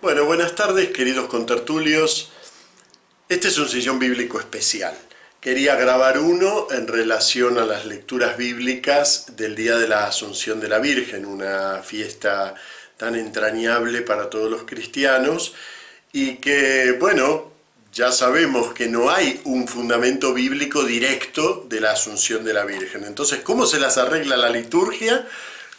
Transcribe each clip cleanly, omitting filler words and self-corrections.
Bueno, buenas tardes, queridos contertulios. Este es un sillón bíblico especial. Quería grabar uno en relación a las lecturas bíblicas del Día de la Asunción de la Virgen, una fiesta tan entrañable para todos los cristianos y que, bueno, ya sabemos que no hay un fundamento bíblico directo de la Asunción de la Virgen. Entonces, ¿cómo se las arregla la liturgia?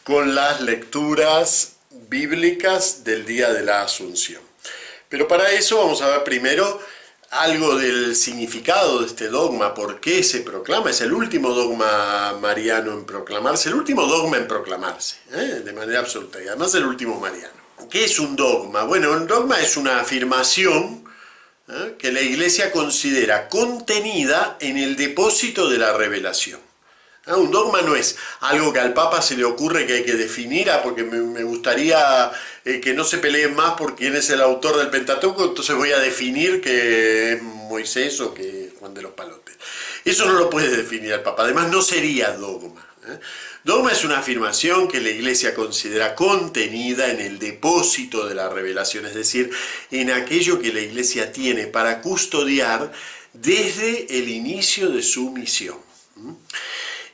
Con las lecturas bíblicas del Día de la Asunción. Pero para eso vamos a ver primero algo del significado de este dogma, por qué se proclama. Es el último dogma mariano en proclamarse, el último dogma en proclamarse, de manera absoluta, y además el último mariano. ¿Qué es un dogma? Bueno, un dogma es una afirmación que la Iglesia considera contenida en el depósito de la revelación. Un dogma no es algo que al Papa se le ocurre que hay que definir, porque me gustaría que no se peleen más por quién es el autor del Pentateuco, entonces voy a definir que es Moisés o que es Juan de los Palotes. Eso no lo puede definir el Papa, además no sería dogma. Dogma es una afirmación que la Iglesia considera contenida en el depósito de la revelación, es decir, en aquello que la Iglesia tiene para custodiar desde el inicio de su misión.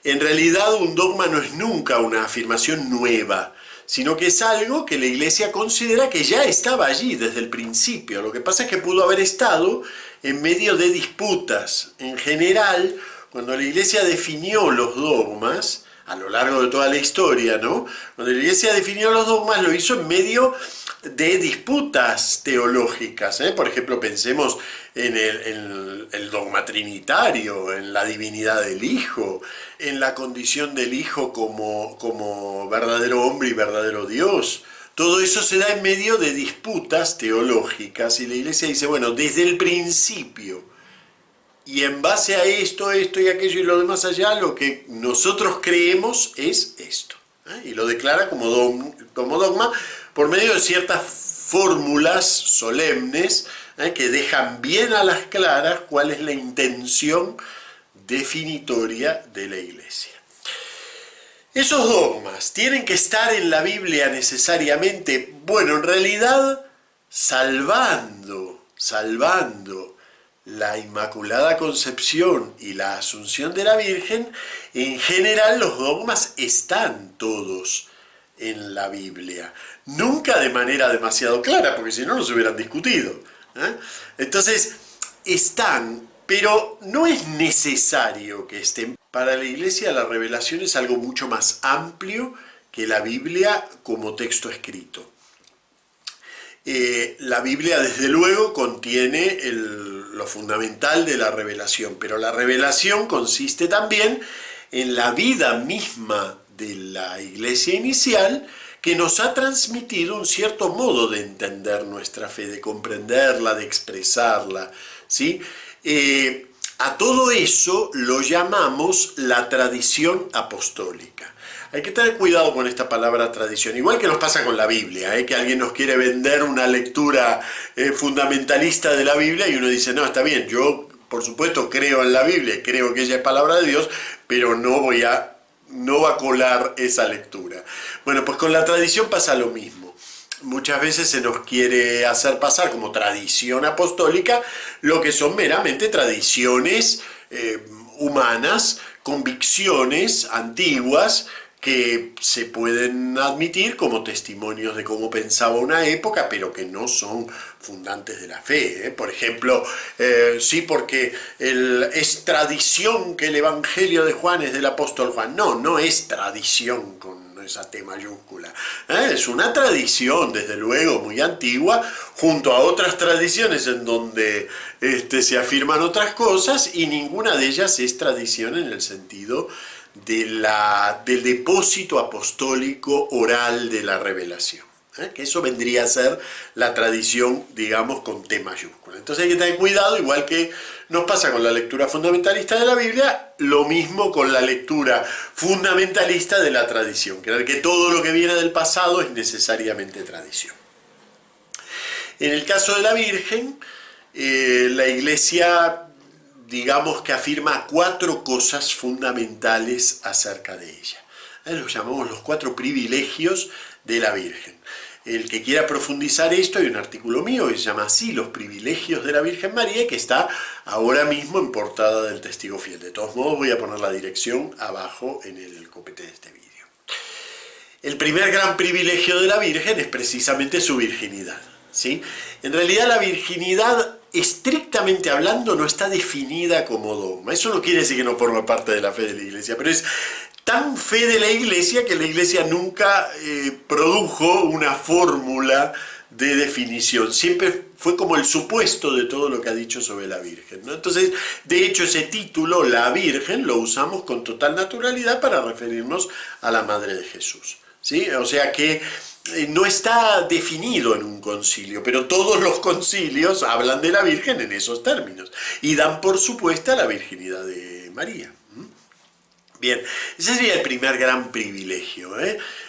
En realidad un dogma no es nunca una afirmación nueva, sino que es algo que la Iglesia considera que ya estaba allí desde el principio. Lo que pasa es que pudo haber estado en medio de disputas. En general, cuando la Iglesia definió los dogmas, a lo largo de toda la historia, ¿no? Cuando la Iglesia definió los dogmas lo hizo en medio de disputas teológicas. Por ejemplo, pensemos en el dogma trinitario, en la divinidad del Hijo, en la condición del Hijo como verdadero hombre y verdadero Dios. Todo eso se da en medio de disputas teológicas y la Iglesia dice, bueno, desde el principio y en base a esto y aquello y lo demás allá, lo que nosotros creemos es esto. Y lo declara como dogma por medio de ciertas fórmulas solemnes que dejan bien a las claras cuál es la intención definitoria de la Iglesia. ¿Esos dogmas tienen que estar en la Biblia necesariamente? Bueno, en realidad, salvando la Inmaculada Concepción y la Asunción de la Virgen, en general los dogmas están todos en la Biblia. Nunca de manera demasiado clara, porque si no los hubieran discutido. Entonces, están, pero no es necesario que estén. Para la Iglesia la revelación es algo mucho más amplio que la Biblia como texto escrito. La Biblia, desde luego, contiene lo fundamental de la revelación, pero la revelación consiste también en la vida misma de la Iglesia inicial, que nos ha transmitido un cierto modo de entender nuestra fe, de comprenderla, de expresarla, ¿sí? A todo eso lo llamamos la tradición apostólica. Hay que tener cuidado con esta palabra tradición, igual que nos pasa con la Biblia, que alguien nos quiere vender una lectura fundamentalista de la Biblia y uno dice, no, está bien, yo por supuesto creo en la Biblia, creo que ella es palabra de Dios, pero no va a colar esa lectura. Bueno, pues con la tradición pasa lo mismo. Muchas veces se nos quiere hacer pasar como tradición apostólica lo que son meramente tradiciones humanas, convicciones antiguas, que se pueden admitir como testimonios de cómo pensaba una época, pero que no son fundantes de la fe. Por ejemplo, sí, porque es tradición que el Evangelio de Juan es del apóstol Juan. No, no es tradición con esa T mayúscula. Es una tradición, desde luego, muy antigua, junto a otras tradiciones en donde se afirman otras cosas, y ninguna de ellas es tradición en el sentido del depósito apostólico oral de la revelación. Que eso vendría a ser la tradición, digamos, con T mayúscula. Entonces hay que tener cuidado, igual que nos pasa con la lectura fundamentalista de la Biblia, lo mismo con la lectura fundamentalista de la tradición, creer que todo lo que viene del pasado es necesariamente tradición. En el caso de la Virgen, la Iglesia, digamos que afirma 4 cosas fundamentales acerca de ella. Los llamamos los 4 privilegios de la Virgen. el que quiera profundizar esto, hay un artículo mío que se llama así, Los privilegios de la Virgen María, que está ahora mismo en portada del Testigo Fiel. De todos modos voy a poner la dirección abajo en el copete de este vídeo. El primer gran privilegio de la Virgen es precisamente su virginidad, ¿sí? En realidad la virginidad, estrictamente hablando, no está definida como dogma. Eso no quiere decir que no forma parte de la fe de la Iglesia, pero es tan fe de la Iglesia que la Iglesia nunca produjo una fórmula de definición. Siempre fue como el supuesto de todo lo que ha dicho sobre la Virgen, ¿no? Entonces, de hecho, ese título, la Virgen, lo usamos con total naturalidad para referirnos a la Madre de Jesús, ¿sí? O sea que no está definido en un concilio, pero todos los concilios hablan de la Virgen en esos términos y dan por supuesta la virginidad de María. Bien, ese sería el primer gran privilegio,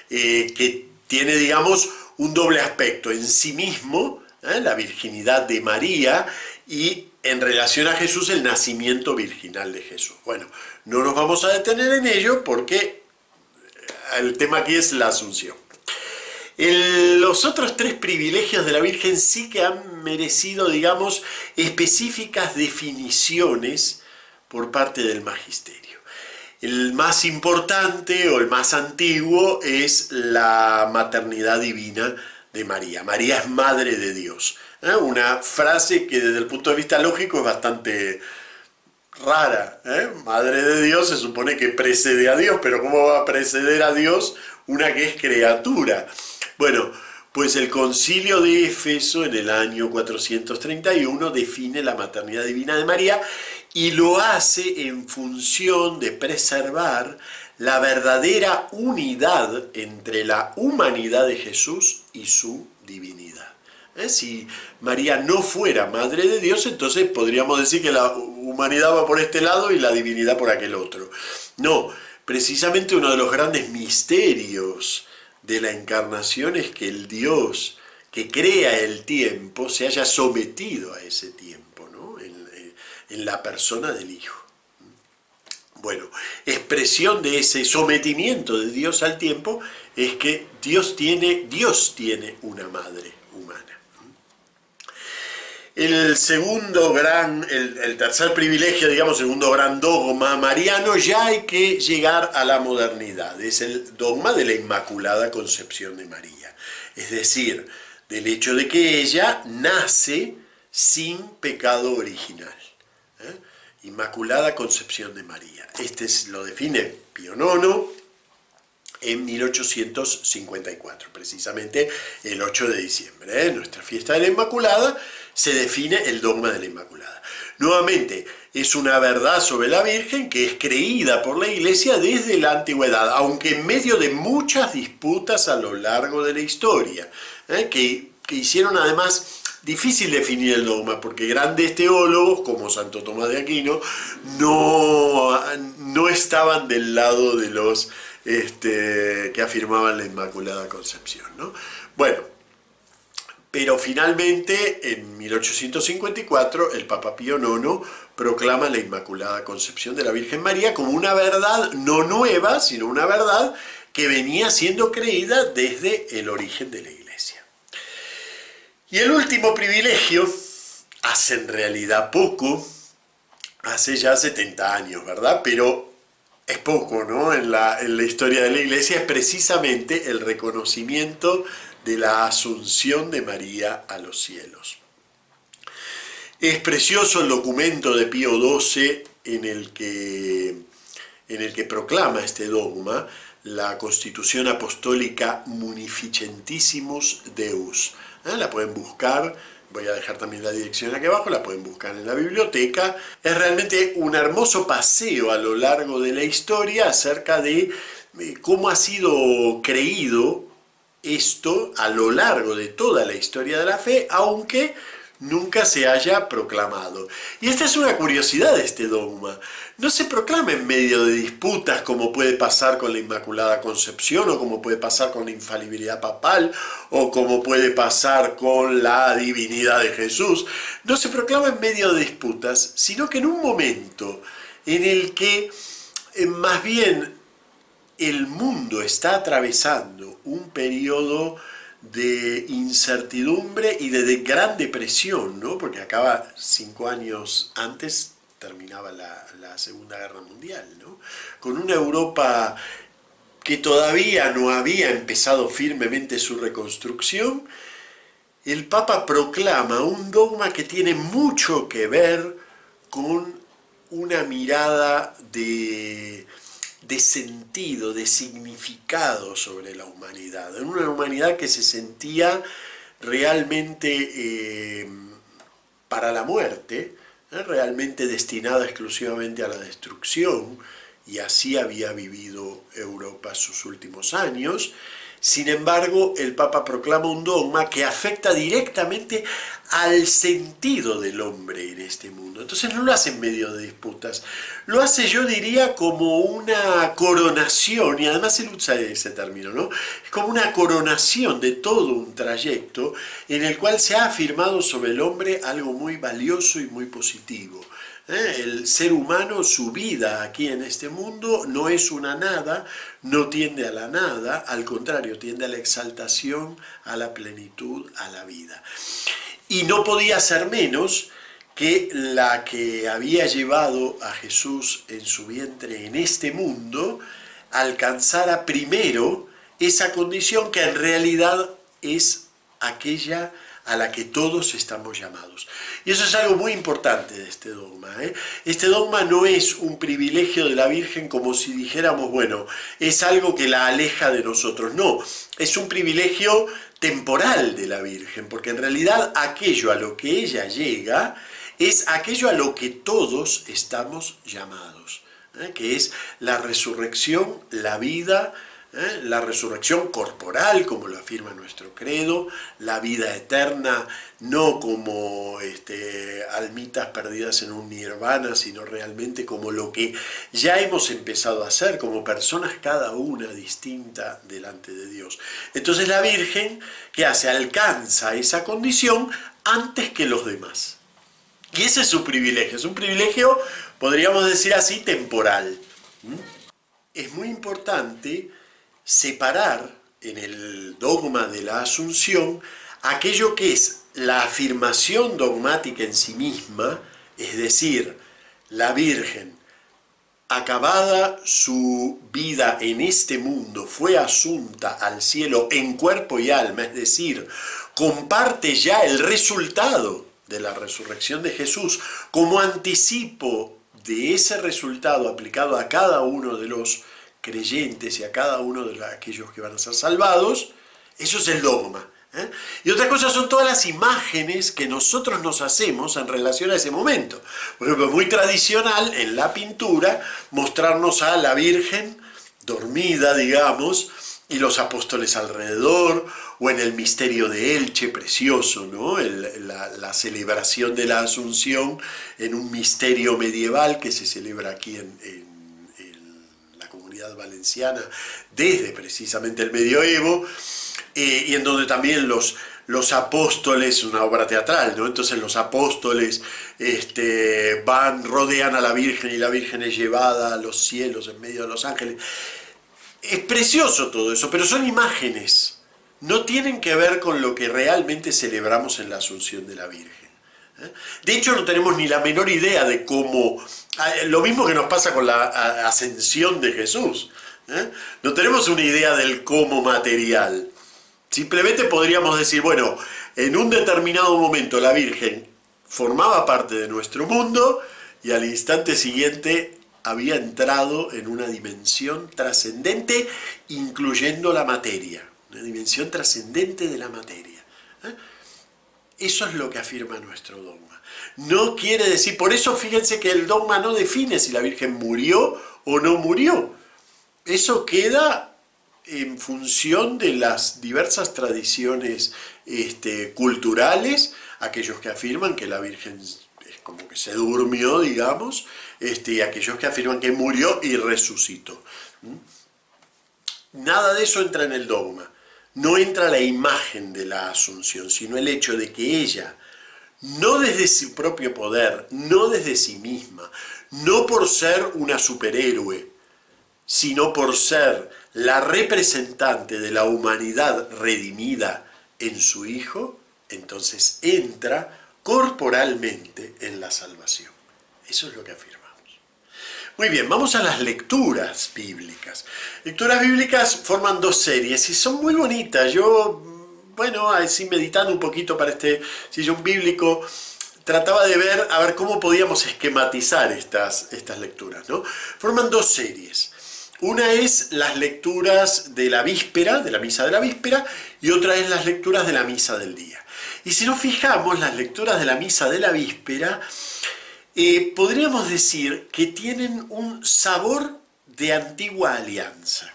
que tiene, digamos, un doble aspecto en sí mismo, la virginidad de María, y en relación a Jesús, el nacimiento virginal de Jesús. Bueno, no nos vamos a detener en ello porque el tema aquí es la Asunción. Los otros tres privilegios de la Virgen sí que han merecido, digamos, específicas definiciones por parte del magisterio. El más importante o el más antiguo es la maternidad divina de María. María es madre de Dios. Una frase que desde el punto de vista lógico es bastante rara. Madre de Dios se supone que precede a Dios, pero ¿cómo va a preceder a Dios una que es criatura? Bueno, pues el Concilio de Éfeso en el año 431 define la maternidad divina de María y lo hace en función de preservar la verdadera unidad entre la humanidad de Jesús y su divinidad. Si María no fuera Madre de Dios, entonces podríamos decir que la humanidad va por este lado y la divinidad por aquel otro. No, precisamente uno de los grandes misterios de la encarnación es que el Dios que crea el tiempo se haya sometido a ese tiempo, ¿no? En la persona del Hijo. Bueno, expresión de ese sometimiento de Dios al tiempo es que Dios tiene una madre humana. El tercer privilegio, digamos, segundo gran dogma mariano, ya hay que llegar a la modernidad. Es el dogma de la Inmaculada Concepción de María. Es decir, del hecho de que ella nace sin pecado original. Inmaculada Concepción de María. Lo define Pío IX en 1854, precisamente el 8 de diciembre. Nuestra fiesta de la Inmaculada se define el dogma de la Inmaculada. Nuevamente, es una verdad sobre la Virgen que es creída por la Iglesia desde la antigüedad, aunque en medio de muchas disputas a lo largo de la historia, que hicieron además difícil definir el dogma, porque grandes teólogos como Santo Tomás de Aquino no estaban del lado de los que afirmaban la Inmaculada Concepción, ¿no? Bueno, pero finalmente en 1854 el Papa Pío IX proclama la Inmaculada Concepción de la Virgen María como una verdad no nueva, sino una verdad que venía siendo creída desde el origen de la Iglesia. Y el último privilegio, hace en realidad poco, hace ya 70 años, ¿verdad? Pero es poco, ¿no? En la historia de la Iglesia, es precisamente el reconocimiento de la Asunción de María a los cielos. Es precioso el documento de Pío XII en el que proclama este dogma, la Constitución Apostólica Munificentissimus Deus. La pueden buscar, voy a dejar también la dirección aquí abajo, la pueden buscar en la biblioteca. Es realmente un hermoso paseo a lo largo de la historia acerca de cómo ha sido creído esto a lo largo de toda la historia de la fe, aunque nunca se haya proclamado. Y esta es una curiosidad de este dogma. No se proclama en medio de disputas como puede pasar con la Inmaculada Concepción, o como puede pasar con la infalibilidad papal, o como puede pasar con la divinidad de Jesús. No se proclama en medio de disputas, sino que en un momento en el que más bien el mundo está atravesando un periodo de incertidumbre y de gran depresión, ¿no? Porque acaba 5 años antes, terminaba la Segunda Guerra Mundial, ¿no? Con una Europa que todavía no había empezado firmemente su reconstrucción, el Papa proclama un dogma que tiene mucho que ver con una mirada de sentido, de significado sobre la humanidad. En una humanidad que se sentía realmente para la muerte, realmente destinada exclusivamente a la destrucción, y así había vivido Europa sus últimos años. Sin embargo, el Papa proclama un dogma que afecta directamente al sentido del hombre en este mundo. Entonces no lo hace en medio de disputas, lo hace, yo diría, como una coronación, y además él usa ese término, ¿no? Es como una coronación de todo un trayecto en el cual se ha afirmado sobre el hombre algo muy valioso y muy positivo. El ser humano, su vida aquí en este mundo no es una nada, no tiende a la nada, al contrario, tiende a la exaltación, a la plenitud, a la vida. Y no podía ser menos que la que había llevado a Jesús en su vientre en este mundo, alcanzara primero esa condición que en realidad es aquella a la que todos estamos llamados. Y eso es algo muy importante de este dogma. Este dogma no es un privilegio de la Virgen como si dijéramos, bueno, es algo que la aleja de nosotros. No, es un privilegio temporal de la Virgen, porque en realidad aquello a lo que ella llega es aquello a lo que todos estamos llamados, que es la resurrección, la vida, la resurrección corporal, como lo afirma nuestro credo, la vida eterna, no como almitas perdidas en un nirvana, sino realmente como lo que ya hemos empezado a hacer, como personas cada una distinta delante de Dios. Entonces la Virgen, ¿qué hace? Alcanza esa condición antes que los demás. Y ese es su privilegio, es un privilegio, podríamos decir así, temporal. Es muy importante separar en el dogma de la Asunción aquello que es la afirmación dogmática en sí misma, es decir, la Virgen, acabada su vida en este mundo, fue asunta al cielo en cuerpo y alma, es decir, comparte ya el resultado de la resurrección de Jesús como anticipo de ese resultado aplicado a cada uno de los creyentes y a cada uno de aquellos que van a ser salvados. Eso es el dogma. Y otra cosa son todas las imágenes que nosotros nos hacemos en relación a ese momento. Por ejemplo, muy tradicional en la pintura mostrarnos a la Virgen dormida, digamos, y los apóstoles alrededor, o en el misterio de Elche, precioso, ¿no? La celebración de la Asunción en un misterio medieval que se celebra aquí en la Comunidad Valenciana desde precisamente el medioevo, y en donde también los apóstoles, una obra teatral, ¿no? Entonces los apóstoles rodean a la Virgen y la Virgen es llevada a los cielos en medio de los ángeles. Es precioso todo eso, pero son imágenes, no tienen que ver con lo que realmente celebramos en la Asunción de la Virgen. De hecho, no tenemos ni la menor idea de cómo, lo mismo que nos pasa con la ascensión de Jesús, no tenemos una idea del cómo material. Simplemente podríamos decir, bueno, en un determinado momento la Virgen formaba parte de nuestro mundo y al instante siguiente había entrado en una dimensión trascendente, incluyendo la materia, una dimensión trascendente de la materia. Eso es lo que afirma nuestro dogma. No quiere decir, por eso fíjense que el dogma no define si la Virgen murió o no murió. Eso queda en función de las diversas tradiciones culturales, aquellos que afirman que la Virgen es como que se durmió, digamos, y aquellos que afirman que murió y resucitó. Nada de eso entra en el dogma. No entra la imagen de la Asunción, sino el hecho de que ella, no desde su propio poder, no desde sí misma, no por ser una superhéroe, sino por ser la representante de la humanidad redimida en su Hijo, entonces entra corporalmente en la salvación. Eso es lo que afirmamos. Muy bien, vamos a las lecturas bíblicas. Lecturas bíblicas forman dos series y son muy bonitas. Yo, bueno, así meditando un poquito para este sillón bíblico, trataba de ver, a ver cómo podíamos esquematizar estas lecturas, ¿no? Forman dos series. Una es las lecturas de la víspera, de la misa de la víspera, y otra es las lecturas de la misa del día. Y si nos fijamos, las lecturas de la misa de la víspera, podríamos decir que tienen un sabor de antigua alianza.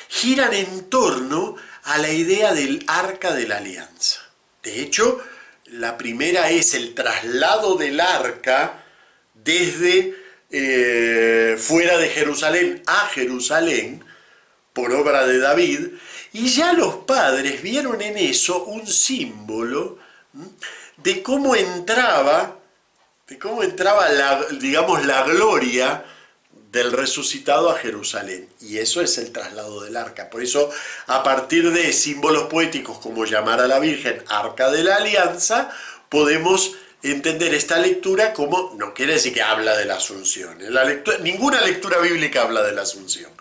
Giran en torno a la idea del arca de la alianza. De hecho, la primera es el traslado del arca desde fuera de Jerusalén a Jerusalén, por obra de David, y ya los padres vieron en eso un símbolo de cómo entraba digamos, la gloria del resucitado a Jerusalén. Y eso es el traslado del arca. Por eso, a partir de símbolos poéticos como llamar a la Virgen Arca de la Alianza, podemos entender esta lectura como, no quiere decir que habla de la Asunción. Ninguna lectura bíblica habla de la Asunción.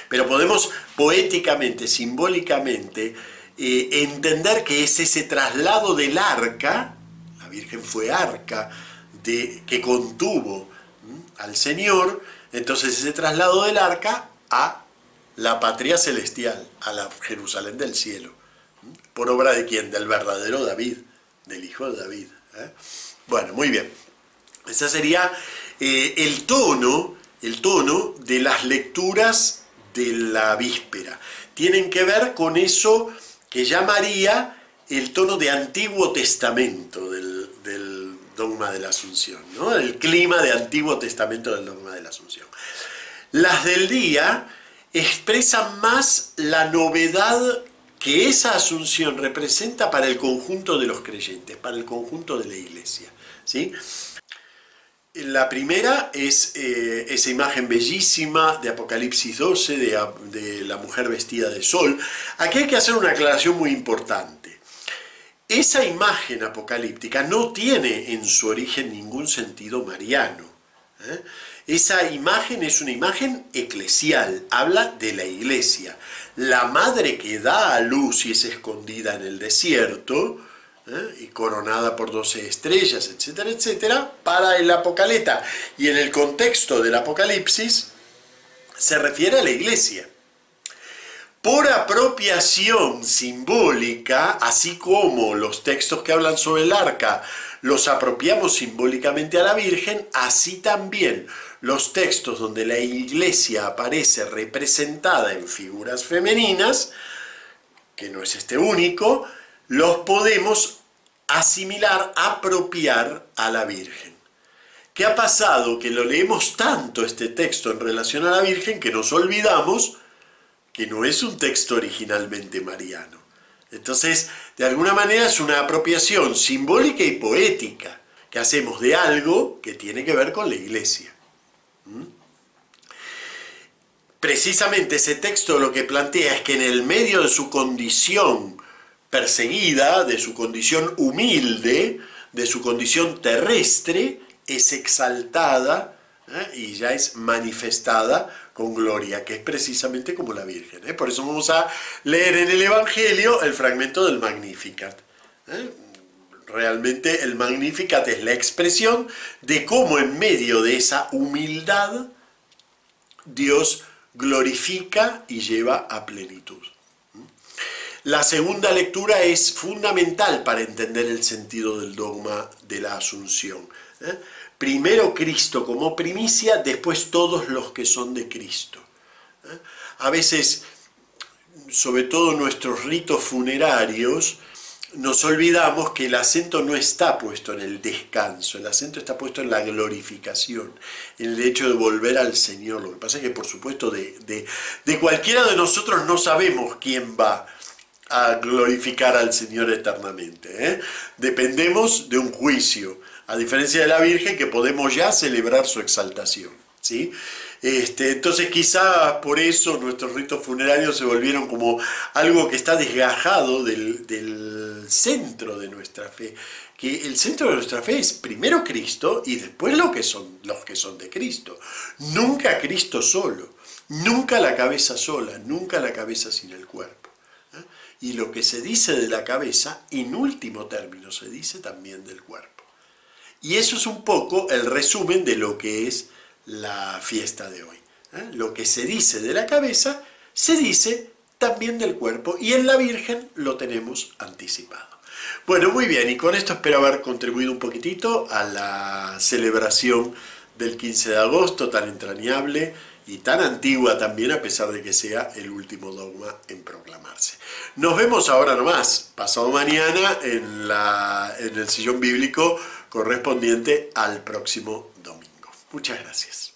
Pero podemos poéticamente, simbólicamente, entender que es ese traslado del arca, la Virgen fue arca, que contuvo al Señor, entonces ese traslado del arca a la patria celestial, a la Jerusalén del cielo. ¿Por obra de quién? Del verdadero David, del hijo de David. Bueno, muy bien. Ese sería el tono de las lecturas de la víspera. Tienen que ver con eso que llamaría el tono de Antiguo Testamento del dogma de la Asunción, ¿no? El clima de Antiguo Testamento del dogma de la Asunción. Las del día expresan más la novedad que esa Asunción representa para el conjunto de los creyentes, para el conjunto de la Iglesia, ¿sí? La primera es esa imagen bellísima de Apocalipsis 12, de la mujer vestida de sol. Aquí hay que hacer una aclaración muy importante. Esa imagen apocalíptica no tiene en su origen ningún sentido mariano. Esa imagen es una imagen eclesial, habla de la Iglesia. La madre que da a luz y es escondida en el desierto, y coronada por 12 estrellas, etcétera, etcétera, para el Apocaleta. Y en el contexto del Apocalipsis se refiere a la Iglesia. Por apropiación simbólica, así como los textos que hablan sobre el arca los apropiamos simbólicamente a la Virgen, así también los textos donde la Iglesia aparece representada en figuras femeninas, que no es este único, los podemos asimilar, apropiar a la Virgen. ¿Qué ha pasado? Que lo leemos tanto este texto en relación a la Virgen que nos olvidamos que no es un texto originalmente mariano. Entonces, de alguna manera es una apropiación simbólica y poética que hacemos de algo que tiene que ver con la Iglesia. Precisamente ese texto lo que plantea es que en el medio de su condición perseguida, de su condición humilde, de su condición terrestre, es exaltada y ya es manifestada con gloria, que es precisamente como la Virgen. Por eso vamos a leer en el Evangelio el fragmento del Magnificat. Realmente el Magnificat es la expresión de cómo en medio de esa humildad Dios glorifica y lleva a plenitud. La segunda lectura es fundamental para entender el sentido del dogma de la Asunción. Primero Cristo como primicia, después todos los que son de Cristo. A veces, sobre todo en nuestros ritos funerarios, nos olvidamos que el acento no está puesto en el descanso, el acento está puesto en la glorificación, en el hecho de volver al Señor. Lo que pasa es que, por supuesto, de cualquiera de nosotros no sabemos quién va a glorificar al Señor eternamente. Dependemos de un juicio, a diferencia de la Virgen, que podemos ya celebrar su exaltación. ¿sí? Entonces quizá por eso nuestros ritos funerarios se volvieron como algo que está desgajado del centro de nuestra fe. Que el centro de nuestra fe es primero Cristo y después los que son de Cristo. Nunca Cristo solo, nunca la cabeza sola, nunca la cabeza sin el cuerpo. Y lo que se dice de la cabeza, en último término, se dice también del cuerpo. Y eso es un poco el resumen de lo que es la fiesta de hoy. Lo que se dice de la cabeza, se dice también del cuerpo, y en la Virgen lo tenemos anticipado. Bueno, muy bien, y con esto espero haber contribuido un poquitito a la celebración del 15 de agosto, tan entrañable y tan antigua también, a pesar de que sea el último dogma en proclamarse. Nos vemos ahora nomás, pasado mañana, en el sillón bíblico correspondiente al próximo domingo. Muchas gracias.